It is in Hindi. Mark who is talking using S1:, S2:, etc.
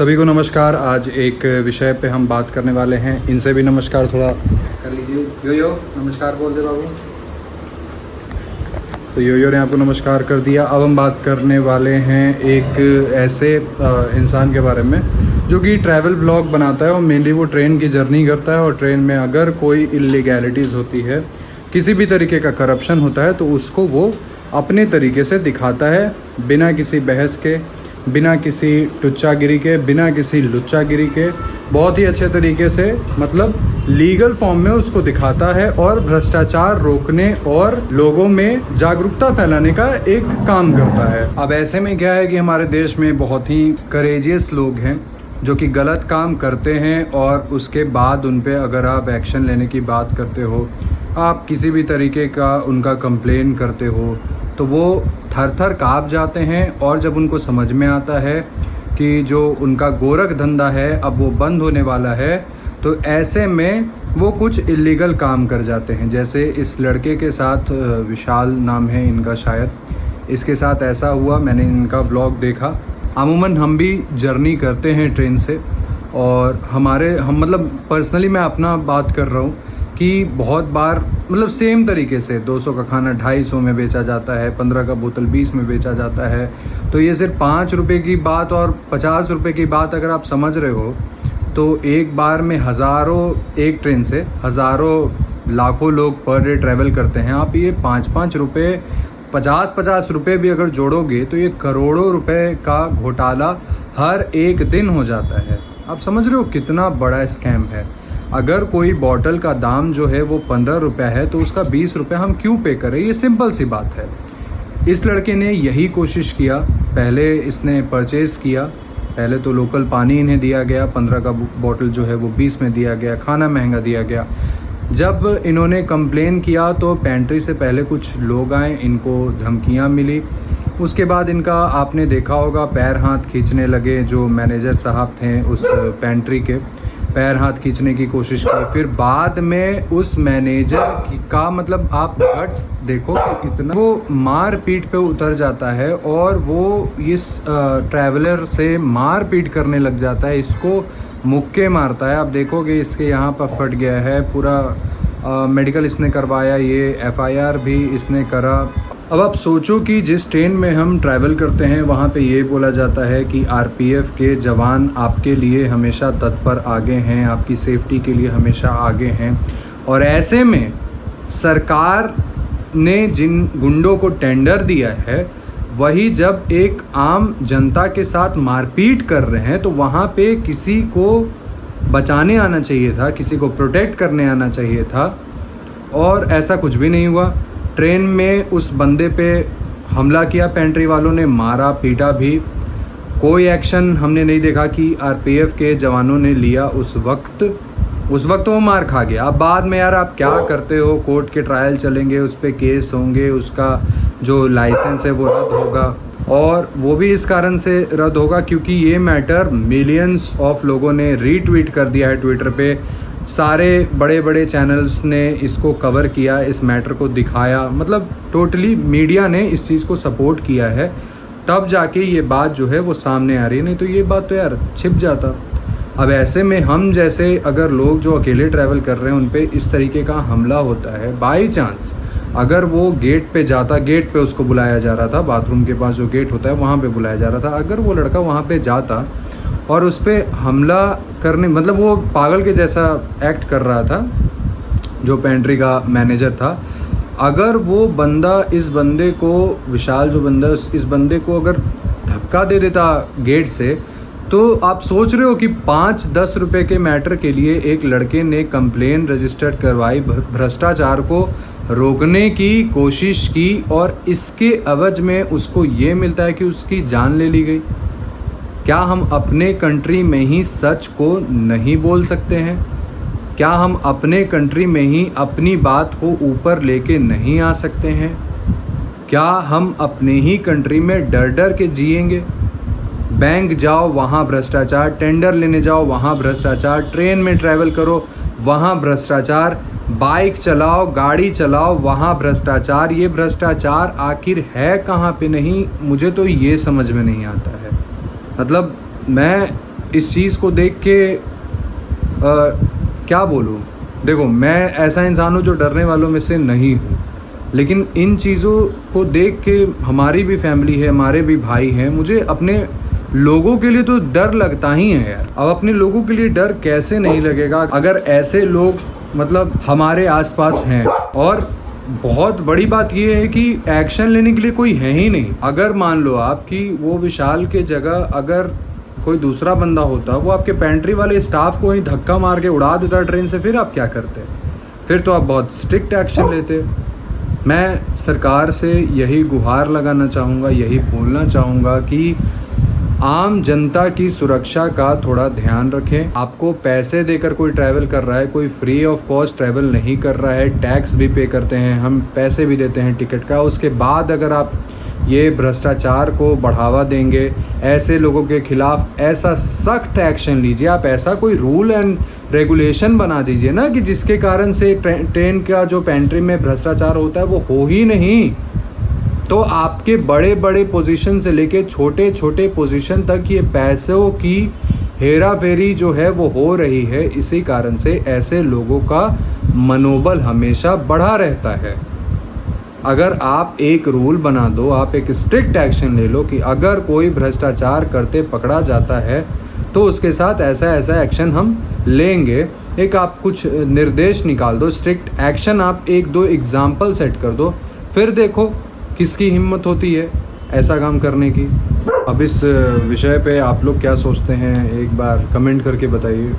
S1: सभी को नमस्कार। आज एक विषय पे हम बात करने वाले हैं। इनसे भी नमस्कार थोड़ा कर लीजिए। यो नमस्कार बोल दे बाबू। तो यो ने आपको नमस्कार कर दिया। अब हम बात करने वाले हैं एक ऐसे इंसान के बारे में जो कि ट्रैवल ब्लॉग बनाता है और मेनली वो ट्रेन की जर्नी करता है। और ट्रेन में अगर कोई इलीगैलिटीज़ होती है, किसी भी तरीके का करप्शन होता है, तो उसको वो अपने तरीके से दिखाता है, बिना किसी बहस के, बिना किसी टुच्चागिरी के, बिना किसी लुच्चागिरी के, बहुत ही अच्छे तरीके से, मतलब लीगल फॉर्म में उसको दिखाता है और भ्रष्टाचार रोकने और लोगों में जागरूकता फैलाने का एक काम करता है। अब ऐसे में क्या है कि हमारे देश में बहुत ही करेजियस लोग हैं जो कि गलत काम करते हैं और उसके बाद उन पे अगर आप एक्शन लेने की बात करते हो, आप किसी भी तरीके का उनका कंप्लेन करते हो, तो वो थर थर काँप जाते हैं। और जब उनको समझ में आता है कि जो उनका गोरख धंधा है अब वो बंद होने वाला है, तो ऐसे में वो कुछ इलीगल काम कर जाते हैं। जैसे इस लड़के के साथ, विशाल नाम है इनका शायद, इसके साथ ऐसा हुआ। मैंने इनका ब्लॉग देखा। अमूमन हम भी जर्नी करते हैं ट्रेन से, और हम मतलब पर्सनली मैं अपना बात कर रहा हूँ कि बहुत बार मतलब सेम तरीके से 200 का खाना 250 में बेचा जाता है, 15 का बोतल 20 में बेचा जाता है। तो ये सिर्फ 5 रुपये की बात और 50 रुपये की बात अगर आप समझ रहे हो, तो एक बार में हज़ारों, एक ट्रेन से हज़ारों लाखों लोग पर डे ट्रैवल करते हैं। आप ये 5-5 रुपये, 50-50 रुपये भी अगर जोड़ोगे तो ये करोड़ों रुपए का घोटाला हर एक दिन हो जाता है। आप समझ रहे हो कितना बड़ा स्कैम है। अगर कोई बॉटल का दाम जो है वो 15 रुपये है, तो उसका 20 रुपये हम क्यों पे करें? ये सिंपल सी बात है। इस लड़के ने यही कोशिश किया। पहले इसने परचेज़ किया, पहले तो लोकल पानी इन्हें दिया गया, 15 का बॉटल जो है वो 20 में दिया गया, खाना महंगा दिया गया। जब इन्होंने कंप्लेन किया तो पेंट्री से पहले कुछ लोग आए, इनको धमकियाँ मिली। उसके बाद इनका आपने देखा होगा पैर हाथ खींचने लगे। जो मैनेजर साहब थे उस पेंट्री के, पैर हाथ खींचने की कोशिश की। फिर बाद में उस मैनेजर का मतलब आप गट्स देखो कि इतना वो मार पीट पे उतर जाता है और वो इस ट्रैवलर से मार पीट करने लग जाता है, इसको मुक्के मारता है। आप देखोगे इसके यहाँ पर फट गया है पूरा। मेडिकल इसने करवाया, ये FIR भी इसने करा। अब आप सोचो कि जिस ट्रेन में हम ट्रैवल करते हैं वहाँ पे ये बोला जाता है कि RPF के जवान आपके लिए हमेशा तत्पर आगे हैं, आपकी सेफ्टी के लिए हमेशा आगे हैं। और ऐसे में सरकार ने जिन गुंडों को टेंडर दिया है, वही जब एक आम जनता के साथ मारपीट कर रहे हैं, तो वहाँ पे किसी को बचाने आना चाहिए था, किसी को प्रोटेक्ट करने आना चाहिए था, और ऐसा कुछ भी नहीं हुआ। ट्रेन में उस बंदे पे हमला किया, पेंट्री वालों ने मारा पीटा भी। कोई एक्शन हमने नहीं देखा कि RPF के जवानों ने लिया उस वक्त वो मार खा गया। अब बाद में यार आप क्या करते हो, कोर्ट के ट्रायल चलेंगे, उस पर केस होंगे, उसका जो लाइसेंस है वो रद्द होगा। और वो भी इस कारण से रद्द होगा क्योंकि ये मैटर मिलियंस ऑफ लोगों ने रीट्वीट कर दिया है ट्विटर पे। सारे बड़े बड़े चैनल्स ने इसको कवर किया, इस मैटर को दिखाया, मतलब टोटली मीडिया ने इस चीज़ को सपोर्ट किया है। तब जाके ये बात जो है वो सामने आ रही है, नहीं तो ये बात तो यार छिप जाता। अब ऐसे में हम जैसे अगर लोग जो अकेले ट्रैवल कर रहे हैं उन पे इस तरीके का हमला होता है, बाई चांस अगर वो गेट पे जाता, गेट पे उसको बुलाया जा रहा था, बाथरूम के पास जो गेट होता है वहाँ पे बुलाया जा रहा था, अगर वो लड़का वहाँ पे जाता और उस पर हमला करने, मतलब वो पागल के जैसा एक्ट कर रहा था जो पेंट्री का मैनेजर था, अगर वो बंदा इस बंदे को, विशाल जो बंदा, इस बंदे को अगर धक्का दे देता गेट से, तो आप सोच रहे हो कि 5-10 रुपये के मैटर के लिए एक लड़के ने कंप्लेन रजिस्टर्ड करवाई, भ्रष्टाचार को रोकने की कोशिश की, और इसके एवज में उसको ये मिलता है कि उसकी जान ले ली गई। क्या हम अपने कंट्री में ही सच को नहीं बोल सकते हैं? क्या हम अपने कंट्री में ही अपनी बात को ऊपर लेके नहीं आ सकते हैं? क्या हम अपने ही कंट्री में डर डर के जिएंगे? बैंक जाओ वहाँ भ्रष्टाचार, टेंडर लेने जाओ वहाँ भ्रष्टाचार, ट्रेन में ट्रैवल करो वहाँ भ्रष्टाचार, बाइक चलाओ, गाड़ी चलाओ, वहाँ भ्रष्टाचार। ये भ्रष्टाचार आखिर है कहाँ पे? नहीं, मुझे तो ये समझ में नहीं आता है। मतलब मैं इस चीज़ को देख के क्या बोलूँ, देखो मैं ऐसा इंसान हूँ जो डरने वालों में से नहीं हूँ, लेकिन इन चीज़ों को देख के हमारी भी फैमिली है, हमारे भी भाई हैं, मुझे अपने लोगों के लिए तो डर लगता ही है यार। अब अपने लोगों के लिए डर कैसे नहीं लगेगा अगर ऐसे लोग मतलब हमारे आसपास हैं। और बहुत बड़ी बात ये है कि एक्शन लेने के लिए कोई है ही नहीं। अगर मान लो आप कि वो विशाल के जगह अगर कोई दूसरा बंदा होता, वो आपके पेंट्री वाले स्टाफ को ही धक्का मार के उड़ा देता ट्रेन से, फिर आप क्या करते? फिर तो आप बहुत स्ट्रिक्ट एक्शन लेते। मैं सरकार से यही गुहार लगाना चाहूँगा, यही बोलना चाहूँगा कि आम जनता की सुरक्षा का थोड़ा ध्यान रखें। आपको पैसे देकर कोई ट्रैवल कर रहा है, कोई फ्री ऑफ कॉस्ट ट्रैवल नहीं कर रहा है, टैक्स भी पे करते हैं, हम पैसे भी देते हैं टिकट का। उसके बाद अगर आप ये भ्रष्टाचार को बढ़ावा देंगे, ऐसे लोगों के खिलाफ ऐसा सख्त एक्शन लीजिए। आप ऐसा कोई रूल एंड रेगुलेशन बना दीजिए ना कि जिसके कारण से ट्रेन का जो पेंट्री में भ्रष्टाचार होता है वो हो ही नहीं। तो आपके बड़े बड़े पोजीशन से लेके छोटे छोटे पोजीशन तक ये पैसों की हेरा फेरी जो है वो हो रही है। इसी कारण से ऐसे लोगों का मनोबल हमेशा बढ़ा रहता है। अगर आप एक रूल बना दो, आप एक स्ट्रिक्ट एक्शन ले लो कि अगर कोई भ्रष्टाचार करते पकड़ा जाता है तो उसके साथ ऐसा ऐसा एक्शन हम लेंगे। एक आप कुछ निर्देश निकाल दो, स्ट्रिक्ट एक्शन, आप एक दो एग्जाम्पल सेट कर दो, फिर देखो किसकी हिम्मत होती है ऐसा काम करने की। अब इस विषय पे आप लोग क्या सोचते हैं, एक बार कमेंट करके बताइए।